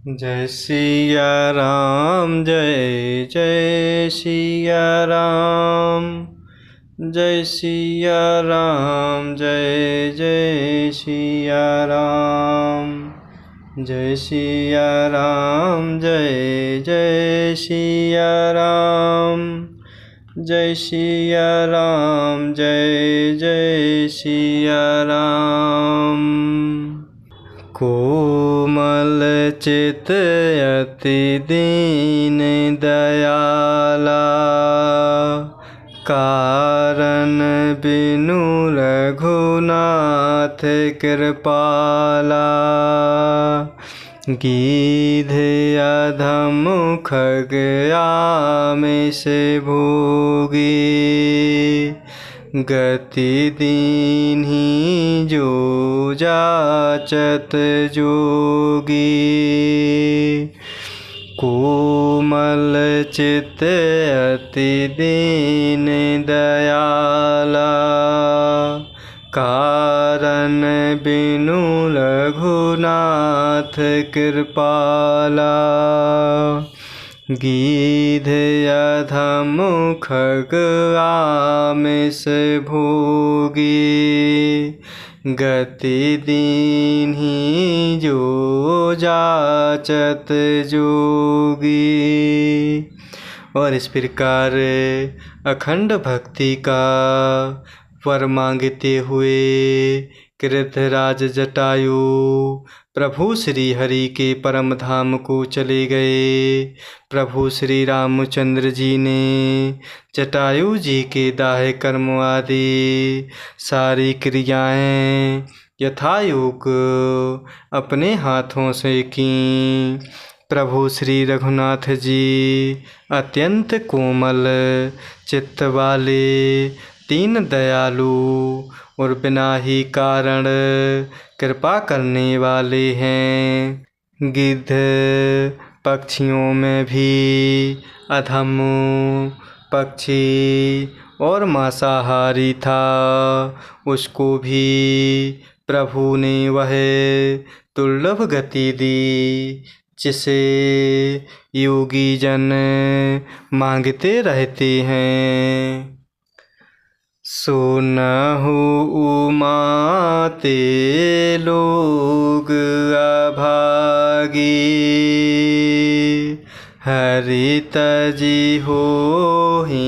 जय सिया राम जय जय सिया राम। जय सिया राम जय जय सिया राम। जय सिया राम जय जय सिया राम। जय सिया राम जय जय सिया राम। कोमल चित अति दीन दयाला, कारण बिनु रघुनाथ कृपाला। गीध अधम खग आमिष भोगी, गति दीन्ही जो जाचत जोगी। कोमल चित अति दीन दयाला, कारण बिनु रघुनाथ कृपाला। गीध अधम खग आमिष भोगी, गति दीन्ही जो जाचत जोगी। और इस प्रकार अखंड भक्ति का वर मांगते हुए कृतराज जटायु प्रभु श्री हरि के परम धाम को चले गए। प्रभु श्री रामचंद्र जी ने जटायु जी के दाह कर्म आदि सारी क्रियाएं यथायोग अपने हाथों से की। प्रभु श्री रघुनाथ जी अत्यंत कोमल चित्त वाले, दीन दयालु और बिना ही कारण कृपा करने वाले हैं। गिद्ध पक्षियों में भी अधम पक्षी और मांसाहारी था, उसको भी प्रभु ने वह दुर्लभ गति दी जिसे योगी जन मांगते रहते हैं। सुनहु उमा ते लोग अभागी, हरि तजी होहि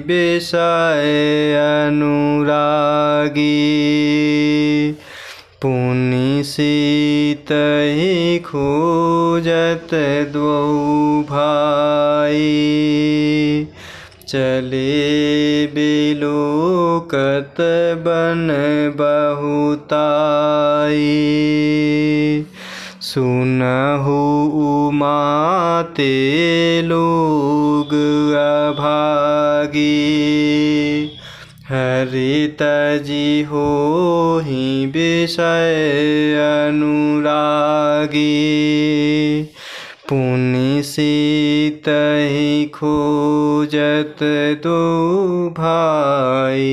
विषय अनुरागी। पुनि सीत ही खोजत द्वौ भाई, चले बिलोकत बन बहुताई। सुनहु उमा ते लोग अभागी, हरि तजी होहि विषय अनुरागी। पुनि सीत ही खोजत दो भाई,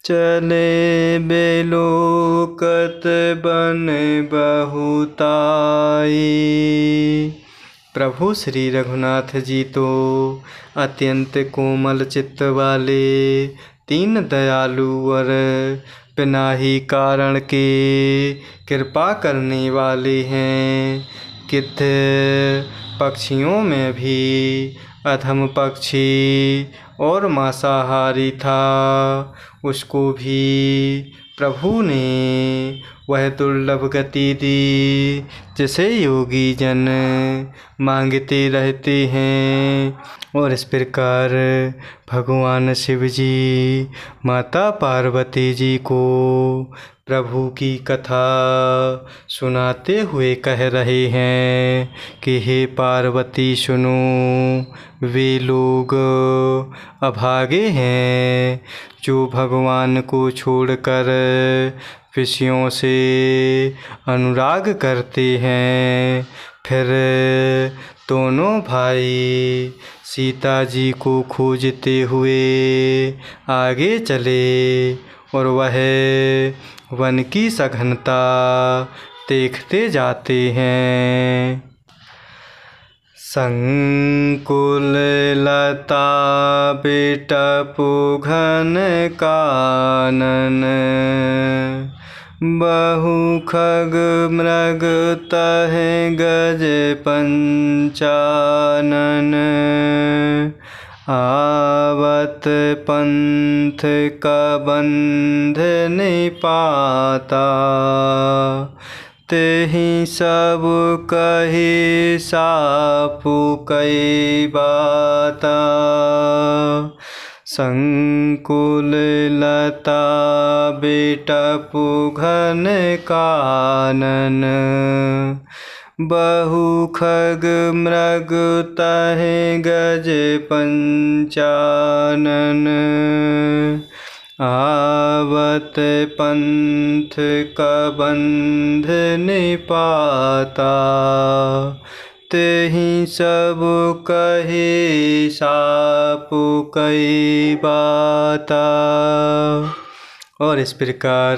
चले बिलोकत बन बहुताई। प्रभु श्री रघुनाथ जी तो अत्यंत कोमल चित्त वाले, दीन दयालु और बिना ही कारण के कृपा करने वाले हैं। गिद्ध पक्षियों में भी अधम पक्षी और मांसाहारी था, उसको भी प्रभु ने वह दुर्लभ गति दी जिसे योगी जन मांगते रहते हैं। और इस प्रकार भगवान शिव जी माता पार्वती जी को प्रभु की कथा सुनाते हुए कह रहे हैं कि हे पार्वती सुनो, वे लोग अभागे हैं जो भगवान को छोड़कर विषयों से अनुराग करते हैं। फिर दोनों भाई सीता जी को खोजते हुए आगे चले और वह वन की सघनता देखते जाते हैं। संकुल लता बिटपु घन कानन, बहु खग मृग तह गज पंचानन। आवत पंथ कबंध निपाता, तेहि सब कहि सापु कई बाता। संकुल लता बिटपु घन कानन, बहु खग मृग तह गज पंचानन। आवत पंथ कबंध निपाता, तेहि सब कहि सापु कई बाता। और इस प्रकार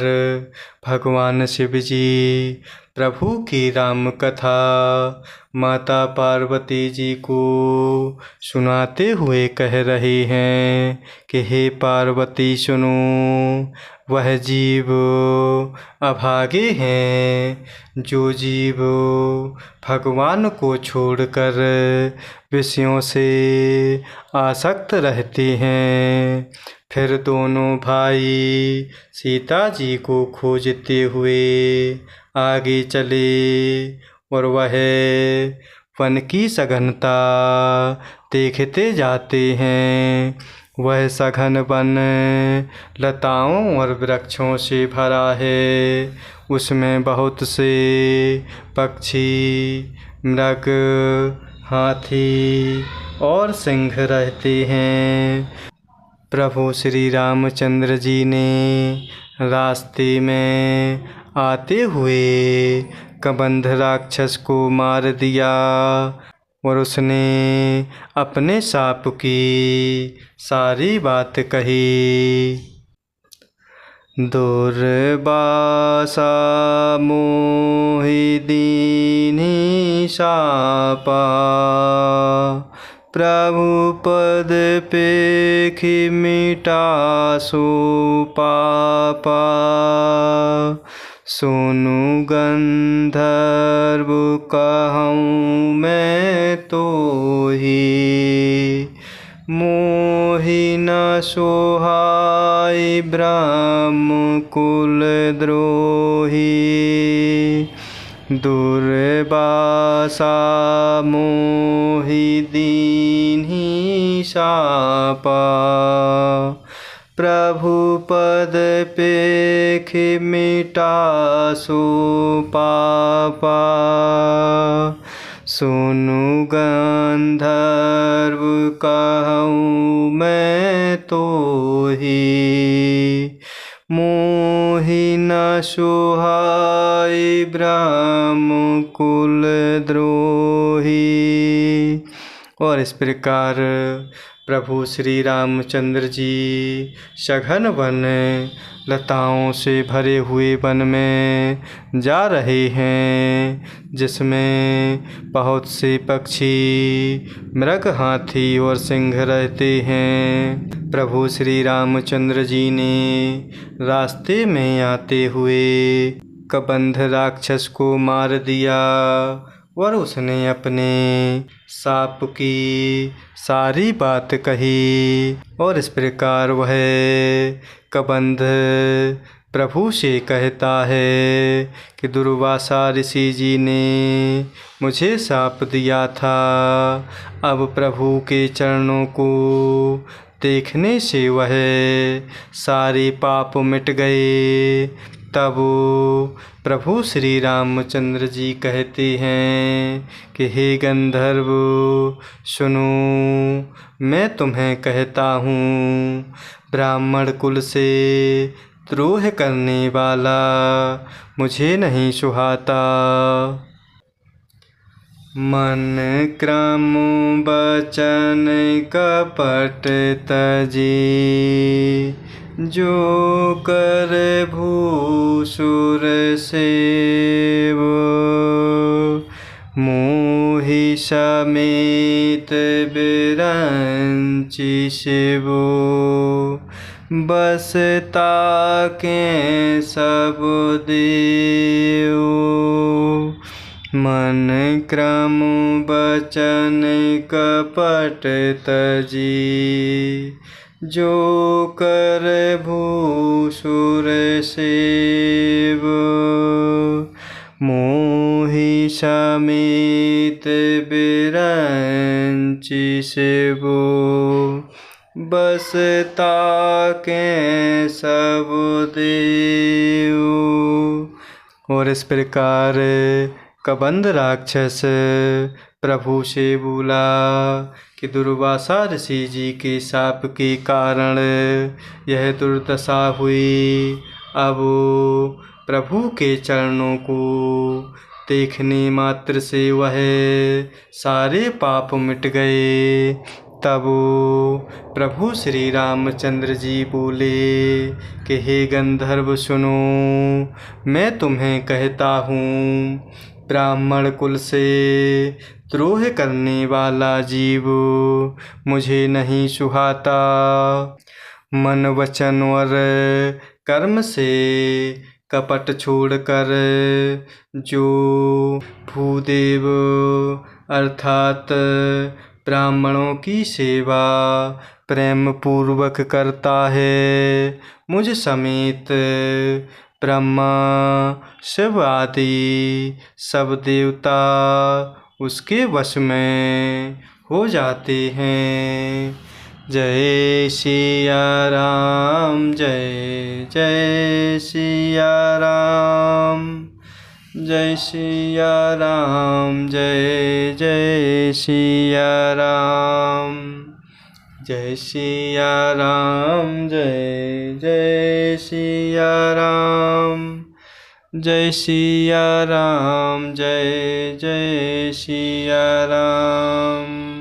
भगवान शिव जी प्रभु की राम कथा माता पार्वती जी को सुनाते हुए कह रहे हैं कि हे पार्वती सुनो, वह जीव अभागे हैं जो जीव भगवान को छोड़कर विषयों से आसक्त रहते हैं। फिर दोनों भाई सीता जी को खोजते हुए आगे चले और वह वन की सघनता देखते जाते हैं। वह सघन वन लताओं और वृक्षों से भरा है। उसमें बहुत से पक्षी, मृग, हाथी और सिंह रहते हैं। प्रभु श्री रामचंद्र जी ने रास्ते में आते हुए कबंध राक्षस को मार दिया और उसने अपने साप की सारी बात कही। दुर्वासा मोहि दीन्हि शापा, प्रभु पद पेखि मिटासु पापा। सुनु गंधर्व कहूँ मैं तोहि, मोहि न सोहाई ब्रह्म कुल द्रोही। दुर्वासा मोहि दीन्हि शापा, प्रभु पद पेखि मिटासु पापा। सुनु गंधर्व कहूँ मैं तोहि, मोहि न सोहाई ब्रह्म कुल द्रोही। और इस प्रकार प्रभु श्री रामचंद्र जी सघन वन लताओं से भरे हुए वन में जा रहे हैं, जिसमें बहुत से पक्षी, मृग, हाथी और सिंह रहते हैं। प्रभु श्री रामचंद्र जी ने रास्ते में आते हुए कबंध राक्षस को मार दिया और उसने अपने साप की सारी बात कही। और इस प्रकार वह कबंध प्रभु से कहता है कि दुर्वासा ऋषि जी ने मुझे शाप दिया था। अब प्रभु के चरणों को देखने से वह सारे पाप मिट गए। तब प्रभु श्री रामचंद्र जी कहते हैं कि हे गंधर्व सुनो, मैं तुम्हें कहता हूँ, ब्राह्मण कुल से द्रोह करने वाला मुझे नहीं सुहाता। मन क्रम बचन कपट तजी, जो कर भूसुर सेव। मोहि समेत बिरंचि शिव। बस ताके सब देव। मन क्रम बचन कपट तजी। जो कर भूसुर सेव। मोहि समेत बिरंचि शिव। बस ताके सब देव। और इस प्रकार कबंध राक्षस प्रभु से बोला कि दुर्वासा ऋषि जी के शाप के कारण यह दुर्दशा हुई। अब प्रभु के चरणों को देखने मात्र से वह सारे पाप मिट गए। तब प्रभु श्री रामचंद्र जी बोले कि हे गंधर्व सुनो, मैं तुम्हें कहता हूँ, ब्राह्मण कुल से द्रोह करने वाला जीव मुझे नहीं सुहाता। मन वचन और कर्म से कपट छोड़कर जो भूदेव अर्थात ब्राह्मणों की सेवा प्रेम पूर्वक करता है, मुझ समेत ब्रह्मा शिव आदि सब देवता उसके वश में हो जाते हैं। जय सिया राम, जय जय सिया राम, जय सिया राम, जय जय सिया राम, जय सिया राम, जय जय सिया राम, जय सिया राम, जय जय सिया राम।